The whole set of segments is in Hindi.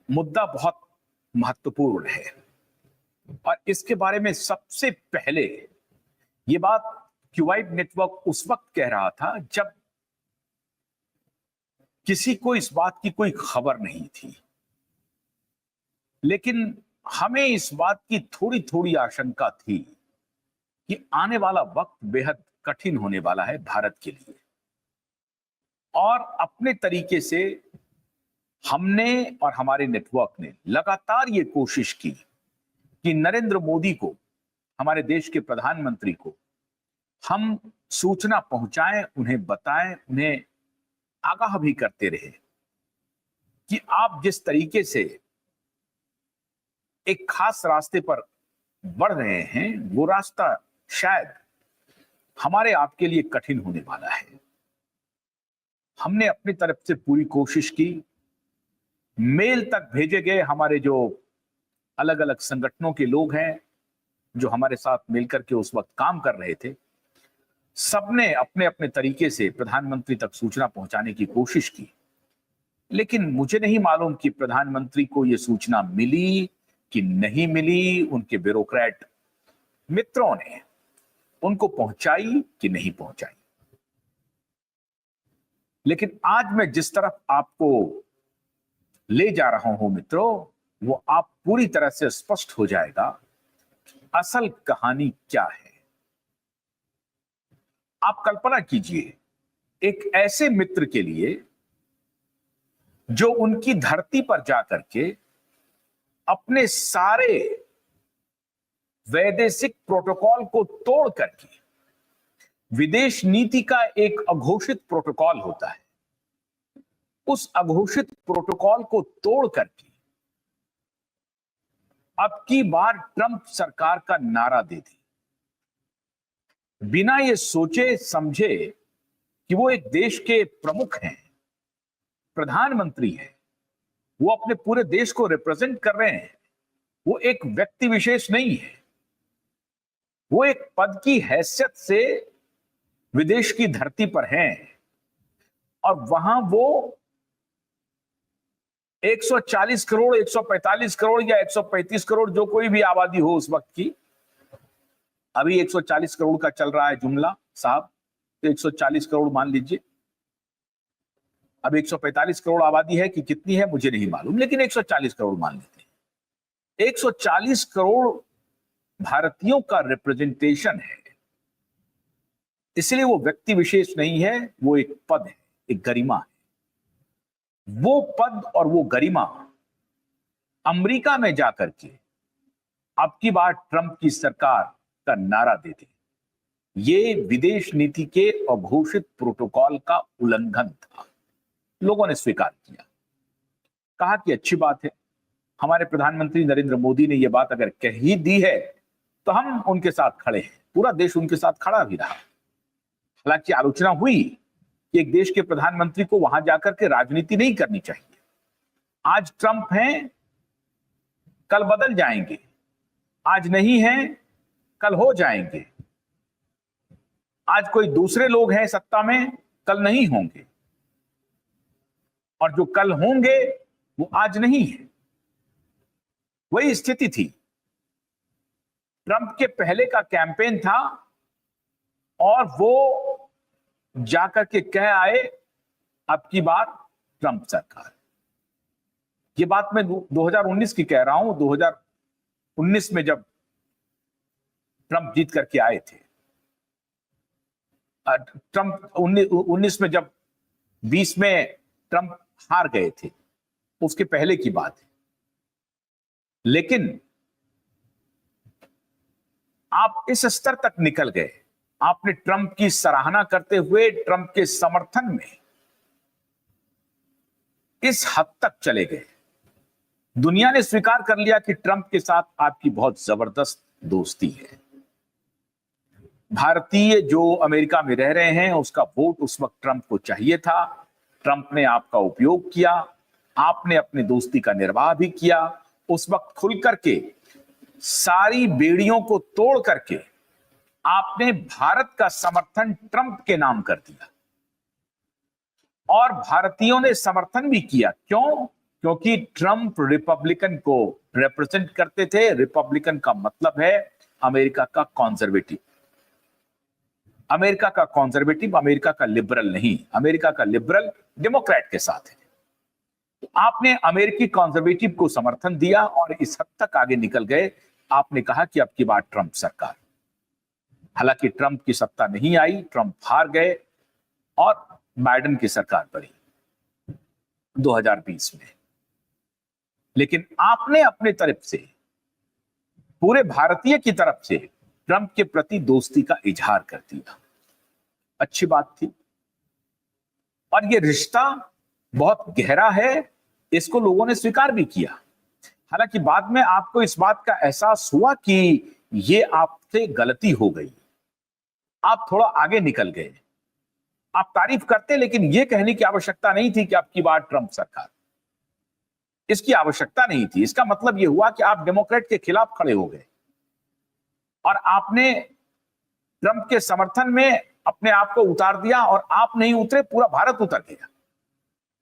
मुद्दा बहुत महत्वपूर्ण है और इसके बारे में सबसे पहले ये बात क्यूवाइड नेटवर्क उस वक्त कह रहा था जब किसी को इस बात की कोई खबर नहीं थी, लेकिन हमें इस बात की थोड़ी थोड़ी आशंका थी कि आने वाला वक्त बेहद कठिन होने वाला है भारत के लिए। और अपने तरीके से हमने और हमारे नेटवर्क ने लगातार ये कोशिश की कि नरेंद्र मोदी को, हमारे देश के प्रधानमंत्री को हम सूचना पहुंचाएं, उन्हें बताएं, उन्हें आगाह भी करते रहे कि आप जिस तरीके से एक खास रास्ते पर बढ़ रहे हैं वो रास्ता शायद हमारे आपके लिए कठिन होने वाला है। हमने अपनी तरफ से पूरी कोशिश की। मेल तक भेजे गए, हमारे जो अलग अलग संगठनों के लोग हैं जो हमारे साथ मिलकर के उस वक्त काम कर रहे थे, सबने अपने अपने तरीके से प्रधानमंत्री तक सूचना पहुंचाने की कोशिश की। लेकिन मुझे नहीं मालूम कि प्रधानमंत्री को यह सूचना मिली कि नहीं मिली, उनके ब्यूरोक्रेट मित्रों ने उनको पहुंचाई कि नहीं पहुंचाई। लेकिन आज मैं जिस तरफ आपको ले जा रहा हूं मित्रों, वो आप पूरी तरह से स्पष्ट हो जाएगा असल कहानी क्या है। आप कल्पना कीजिए एक ऐसे मित्र के लिए जो उनकी धरती पर जाकर के अपने सारे वैदेशिक प्रोटोकॉल को तोड़ करके, विदेश नीति का एक अघोषित प्रोटोकॉल होता है, उस अघोषित प्रोटोकॉल को तोड़ करके अब की बार ट्रंप सरकार का नारा दे दी, बिना ये सोचे समझे कि वो एक देश के प्रमुख हैं, प्रधानमंत्री हैं, वो अपने पूरे देश को रिप्रेजेंट कर रहे हैं, वो एक व्यक्ति विशेष नहीं है, वो एक पद की हैसियत से विदेश की धरती पर हैं और वहां वो 140 करोड़, 145 करोड़ या 135 करोड़ जो कोई भी आबादी हो उस वक्त की, अभी 140 करोड़ का चल रहा है जुमला साहब, तो 140 करोड़ मान लीजिए। अब 145 करोड़ आबादी है कि कितनी है मुझे नहीं मालूम, लेकिन 140 करोड़ मान लेते हैं। 140 करोड़ भारतीयों का रिप्रेजेंटेशन है, इसलिए वो व्यक्ति विशेष नहीं है, वो एक पद है, एक गरिमा है। वो पद और वो गरिमा अमेरिका में जाकर के अब की बार ट्रंप की सरकार का नारा देते, ये विदेश नीति के अघोषित प्रोटोकॉल का उल्लंघन था। लोगों ने स्वीकार किया, कहा कि अच्छी बात है, हमारे प्रधानमंत्री नरेंद्र मोदी ने यह बात अगर कह ही दी है तो हम उनके साथ खड़े हैं। पूरा देश उनके साथ खड़ा भी रहा। हालांकि आलोचना हुई कि एक देश के प्रधानमंत्री को वहां जाकर के राजनीति नहीं करनी चाहिए। आज ट्रंप हैं, कल बदल जाएंगे, आज नहीं हैं, कल हो जाएंगे। आज कोई दूसरे लोग हैं सत्ता में, कल नहीं होंगे, और जो कल होंगे वो आज नहीं है। वही स्थिति थी। ट्रंप के पहले का कैंपेन था और वो जाकर के कह आए अब की बार ट्रंप सरकार। ये बात मैं 2019 की कह रहा हूं। 2019 में जब ट्रंप जीत करके आए थे, ट्रंप 19 में जब 20 में ट्रंप हार गए थे, उसके पहले की बात है। लेकिन आप इस स्तर तक निकल गए, आपने ट्रंप की सराहना करते हुए ट्रंप के समर्थन में इस हद तक चले गए। दुनिया ने स्वीकार कर लिया कि ट्रंप के साथ आपकी बहुत जबरदस्त दोस्ती है। भारतीय जो अमेरिका में रह रहे हैं उसका वोट उस वक्त ट्रंप को चाहिए था। ट्रंप ने आपका उपयोग किया, आपने अपनी दोस्ती का निर्वाह भी किया। उस वक्त खुल करके सारी बेड़ियों को तोड़ करके आपने भारत का समर्थन ट्रंप के नाम कर दिया और भारतीयों ने समर्थन भी किया। क्यों? क्योंकि ट्रंप रिपब्लिकन को रिप्रेजेंट करते थे। रिपब्लिकन का मतलब है अमेरिका का कॉन्जर्वेटिव। अमेरिका का कॉन्जर्वेटिव अमेरिका का लिबरल नहीं, अमेरिका का लिबरल डेमोक्रेट के साथ है। तो आपने अमेरिकी कॉन्जर्वेटिव को समर्थन दिया और इस हद तक आगे निकल गए, आपने कहा कि अब की बार ट्रंप सरकार। हालांकि ट्रंप की सत्ता नहीं आई, ट्रंप हार गए और बाइडेन की सरकार बनी 2020 में। लेकिन आपने अपने तरफ से, पूरे भारतीय की तरफ से ट्रंप के प्रति दोस्ती का इजहार कर दिया। अच्छी बात थी और यह रिश्ता बहुत गहरा है, इसको लोगों ने स्वीकार भी किया। हालांकि बाद में आपको इस बात का एहसास हुआ कि यह आपसे गलती हो गई, आप थोड़ा आगे निकल गए। आप तारीफ करते, लेकिन यह कहने की आवश्यकता नहीं थी कि अब की बार ट्रंप सरकार, इसकी आवश्यकता नहीं थी। इसका मतलब यह हुआ कि आप डेमोक्रेट के खिलाफ खड़े हो गए और आपने ट्रंप के समर्थन में अपने आप को उतार दिया, और आप नहीं उतरे, पूरा भारत उतर गया।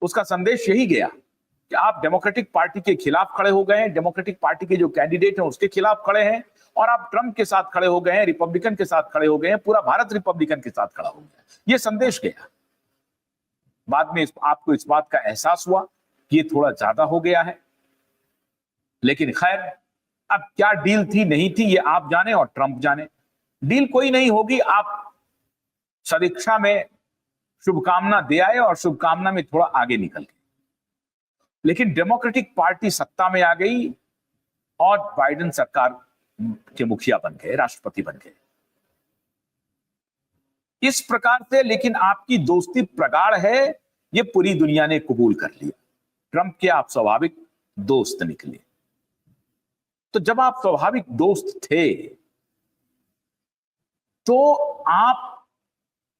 उसका संदेश यही गया कि आप डेमोक्रेटिक पार्टी के खिलाफ खड़े हो गए हैं, डेमोक्रेटिक पार्टी के जो कैंडिडेट हैं उसके खिलाफ खड़े हैं, और आप ट्रंप के साथ खड़े हो गए हैं, रिपब्लिकन के साथ खड़े हो गए हैं, पूरा भारत रिपब्लिकन के साथ खड़ा हो गया। यह संदेश गया। बाद में आपको इस बात का एहसास हुआ कि ये थोड़ा ज्यादा हो गया है, लेकिन खैर, अब क्या डील थी नहीं थी ये आप जाने और ट्रंप जाने। डील कोई नहीं होगी, आप सदिच्छा में शुभकामना दे आए और शुभकामना में थोड़ा आगे निकल गए। लेकिन डेमोक्रेटिक पार्टी सत्ता में आ गई और बाइडेन सरकार के मुखिया बन गए, राष्ट्रपति बन गए। इस प्रकार से लेकिन आपकी दोस्ती प्रगाढ़ है, ये पूरी दुनिया ने कबूल कर लिया। ट्रंप के आप स्वाभाविक दोस्त निकले। तो जब आप स्वाभाविक दोस्त थे, तो आप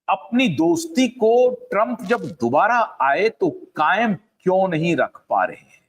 अपनी दोस्ती को ट्रंप जब दोबारा आए तो कायम क्यों नहीं रख पा रहे हैं?